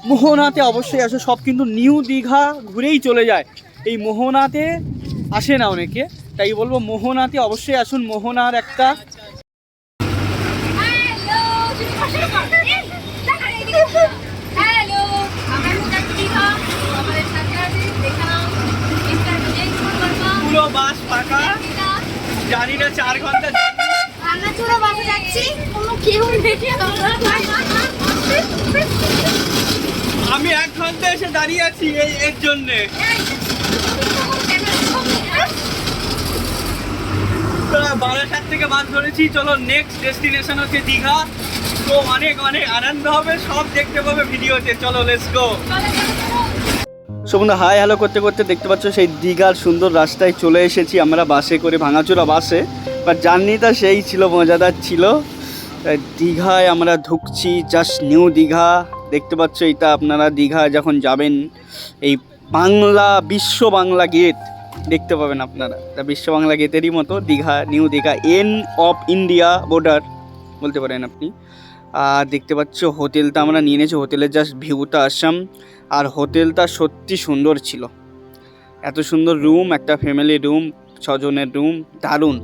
মোহনাতে অবশ্যই আসো। সব কিন্তু নিউ দীঘা ঘুরেই চলে যায়, এই মোহনাতে আসে না অনেকে, তাই বলবো মোহনাতে অবশ্যই আসুন। মোহনার একটা পুরো বাস ফাঁকা, জানি না 4 ঘন্টা আমি 1 ঘন্টা এসে দাঁড়িয়ে আছি এর জন্যে। বারাসাত থেকে বাস ধরেছি, চলো নেক্সট ডেস্টিনেশন হচ্ছে দীঘা। তো অনেক অনেক আনন্দ হবে, সব দেখতে পাবে ভিডিওতে। চলো লেটস গো। বন্ধু হাই হ্যালো করতে করতে দেখতে পাচ্ছ সেই দীঘার সুন্দর রাস্তায় চলে এসেছি আমরা বাসে করে, ভাঙাচোরা বাসে। বাট জার্নিটা সেই ছিল, মজাদার ছিল। দীঘায় আমরা ঢুকছি, জাস্ট নিউ দীঘা দেখতে পাচ্ছ। এটা আপনারা দীঘা যখন যাবেন এই বিশ্ব বাংলা গেট দেখতে পাবেন আপনারা। তা বিশ্ব বাংলা গেটেরই মতো Digha, new Digha, end of India border বলতে পারেন আপনি। আর দেখতে পাচ্ছ হোটেলটা আমরা নিয়ে নিয়েছি, হোটেলের জাস্ট ভিউটা আসাম। আর হোটেলটা সত্যি সুন্দর ছিল, এত সুন্দর রুম, একটা ফ্যামিলি রুম, 6 জনের রুম, দারুণ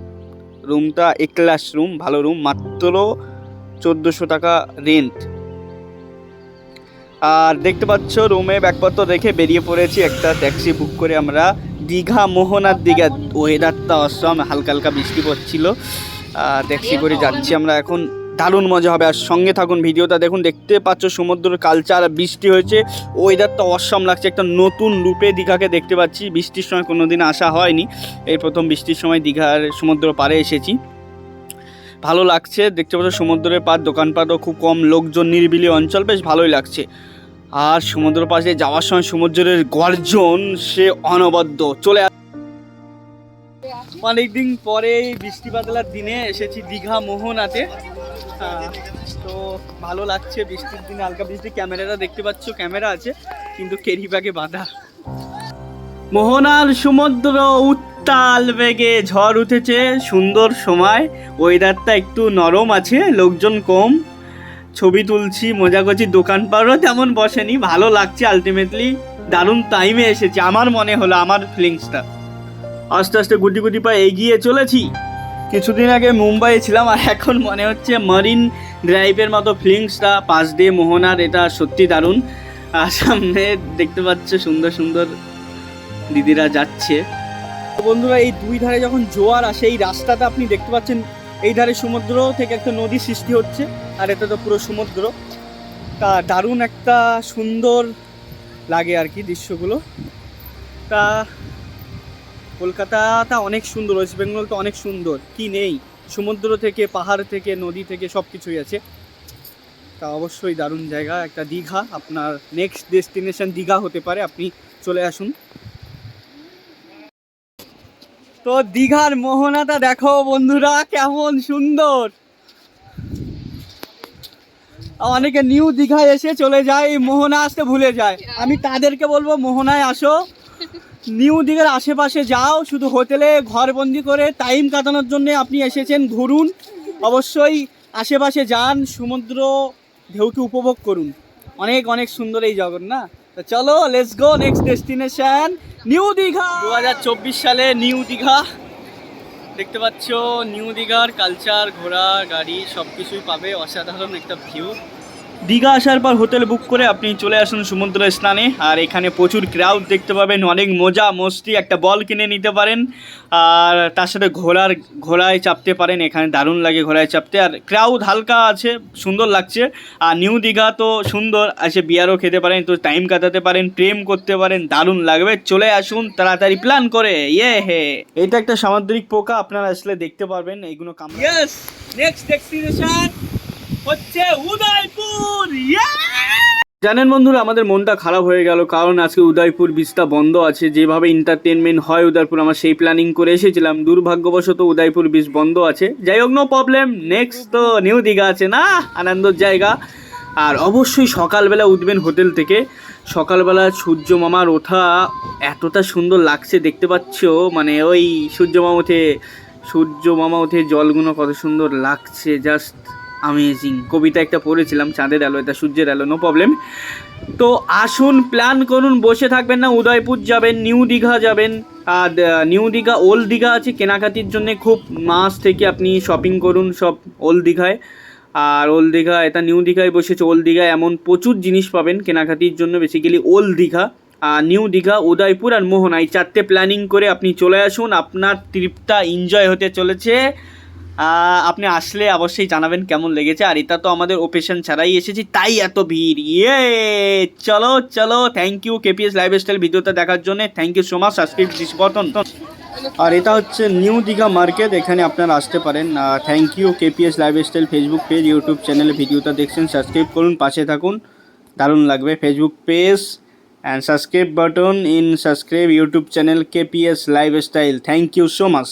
রুমটা, এক ক্লাস রুম, ভালো রুম, মাত্র 1400 টাকা রেন্ট। আর দেখতে পাচ্ছ রুমে ব্যাগপত্র রেখে বেরিয়ে পড়েছি একটা ট্যাক্সি বুক করে আমরা দীঘা মোহনার দিকে। ওয়েদারটা অসম, হালকা হালকা বৃষ্টি পড়ছিল, ট্যাক্সি করে যাচ্ছি আমরা এখন। দারুণ মজা হবে, আর সঙ্গে থাকুন, ভিডিওটা দেখুন। দেখতে পাচ্ছ সমুদ্রের কালচার, বৃষ্টি হয়েছে, ওয়েদারটা অসম লাগছে, একটা নতুন রূপে দীঘাকে দেখতে পাচ্ছি। বৃষ্টির সময় কোনো দিন আসা হয়নি, এই প্রথম বৃষ্টির সময় দীঘার সমুদ্র পাড়ে এসেছি, ভালো লাগছে। দেখতে পাচ্ছ সমুদ্রের পাড়, দোকানপাটও খুব কম, লোকজন, নিরিবিলি অঞ্চল, বেশ ভালোই লাগছে। আর সমুদ্র পাশে যাওয়ার সময় সমুদ্রের গর্জন সে অনবদ্য। চলে অনেকদিন পরে বৃষ্টি বাদলার দিনে এসেছি দীঘা মোহনাতে, তো ভালো লাগছে। বৃষ্টির দিনে হালকা বৃষ্টি, ক্যামেরাটা দেখতে পাচ্ছ, ক্যামেরা আছে কিন্তু ক্যারি ব্যাগে বাঁধা। মোহনার সমুদ্র উত্তাল বেগে ঝড় উঠেছে, সুন্দর সময়, ওয়েদারটা একটু নরম আছে, লোকজন কম, ছবি তুলছি, মজা করছি, দোকানপাটও তেমন বসেনি, ভালো লাগছে। আলটিমেটলি দারুণ টাইমে এসেছি আমার মনে হলো, আমার ফিলিংসটা। আস্তে আস্তে গুটি গুটি পায়ে এগিয়ে চলেছি। কিছুদিন আগে মুম্বাইয়ে ছিলাম, আর এখন মনে হচ্ছে মারিন ড্রাইভের মতো ফিলিংসটা, পাশ দিয়ে মোহনার, এটা সত্যি দারুণ। আর সামনে দেখতে পাচ্ছ সুন্দর সুন্দর দিদিরা যাচ্ছে। বন্ধুরা এই দুই ধারে যখন জোয়ার আসে, এই রাস্তাটা আপনি দেখতে পাচ্ছেন, এই ধারে সমুদ্র থেকে একটা নদী সৃষ্টি হচ্ছে, আর এটা তো পুরো সমুদ্র। তা দারুণ একটা সুন্দর লাগে আর কি দৃশ্যগুলো। তা কলকাতাটা অনেক সুন্দর, ওয়েস্ট বেঙ্গল তো অনেক সুন্দর, কি নেই, সমুদ্র থেকে, পাহাড় থেকে, নদী থেকে সব কিছুই আছে। তা অবশ্যই দারুণ জায়গা একটা দীঘা। আপনার নেক্সট ডেস্টিনেশন দীঘা হতে পারে, আপনি চলে আসুন। তো দীঘার মোহনাটা দেখো বন্ধুরা, কেমন সুন্দর। অনেকে নিউ দীঘায় এসে চলে যায়, এই মোহনা আসতে ভুলে যায়। আমি তাদেরকে বলবো মোহনায় আসো, নিউ দীঘার আশেপাশে যাও, শুধু হোটেলে ঘরবন্দি করে টাইম কাটানোর জন্য আপনি এসেছেন, ঘুরুন, অবশ্যই আশেপাশে যান, সমুদ্র ঢেউকে উপভোগ করুন। অনেক অনেক সুন্দর এই জগৎ না। তো চলো let's go next destination new Digha. 2024 সালে নিউ দীঘা দেখতে পাচ্ছ, নিউ দীঘার কালচার, ঘোড়া গাড়ি সব কিছুই পাবে, অসাধারণ একটা ভিউ। দীঘা আসার পর হোটেল বুক করে আপনি চলে আসুন সমুদ্র স্নানে। আর এখানে প্রচুর ক্রাউড দেখতে পাবেন, অনেক মজা মস্তি, একটা বল কিনে নিতে পারেন, আর তার সাথে ঘোড়ায় চাপতে পারেন, এখানে দারুণ লাগে ঘোড়ায় চাপতে। আর ক্রাউড হালকা আছে, সুন্দর লাগছে। আর নিউ দীঘা তো সুন্দর আছে, বিয়ারও খেতে পারেন, তো টাইম কাটাতে পারেন, প্রেম করতে পারেন, দারুণ লাগবে। চলে আসুন তাড়াতাড়ি প্ল্যান করে। হে এটা একটা সামুদ্রিক পোকা, আপনারা আসলে দেখতে পারবেন এইগুলো। ইয়েস, নেক্সট ডেস্টিনেশন হচ্ছে উদয়পুর। জানেন বন্ধুরা, আমাদের মনটা খারাপ হয়ে গেল, কারণ আজকে উদয়পুর বিচটা বন্ধ আছে। যেভাবে এন্টারটেনমেন্ট হয় উদয়পুর, আমরা সেই প্ল্যানিং করে এসেছিলাম, দুর্ভাগ্যবশত উদয়পুর বিচ বন্ধ আছে। যাই হোক, নো প্রবলেম, নেক্সট তো নিউ দীঘা আছে না, আনন্দের জায়গা। আর অবশ্যই সকালবেলা উঠবেন হোটেল থেকে, সকালবেলা সূর্য মামার ওঠা এতটা সুন্দর লাগছে, দেখতে পাচ্ছ, মানে ওই সূর্য মামা ওঠে, জলগুলো কত সুন্দর লাগছে, জাস্ট আমেজিং। কবিতা একটা পড়েছিলাম, চাঁদের আলো এটা সূর্যের আলো, নো প্রবলেম। তো আসুন, প্ল্যান করুন, বসে থাকবেন না। উদয়পুর যাবেন, নিউ দীঘা যাবেন। আর নিউ দীঘা, ওল্ড দীঘা আছে কেনাকাটির জন্য, খুব মাস থেকে আপনি শপিং করুন সব ওল্ড দীঘায়। আর ওল্ড দীঘা, এটা নিউ দীঘায় বসেছে। ওল্ড দীঘায় এমন প্রচুর জিনিস পাবেন কেনাকাটির জন্য, বেসিক্যালি ওল্ড দীঘা, আর নিউ দীঘা, উদয়পুর আর মোহনা, এই 4টে প্ল্যানিং করে আপনি চলে আসুন। আপনার ট্রিপটা এনজয় হতে চলেছে। আপনি আসলে অবশ্যই জানাবেন কেমন লেগেছে। আর এটা তো আমাদের ওপেশন ছাড়াই এসেছি, তাই এত ভিড়। চলো চলো, থ্যাংক ইউ কেপিএস লাইফস্টাইল ভিডিওটা দেখার জন্য। Thank you so much. Subscribe this button. আর এটা হচ্ছে নিউ দীঘা মার্কেট, এখানে আপনারা আসতে পারেন। Thank you KPS lifestyle Facebook page, YouTube চ্যানেলে ভিডিওটা দেখছেন, সাবস্ক্রাইব করুন, পাশে থাকুন, দারুণ লাগবে। Facebook page and subscribe button in subscribe YouTube channel KPS lifestyle. Thank you so much.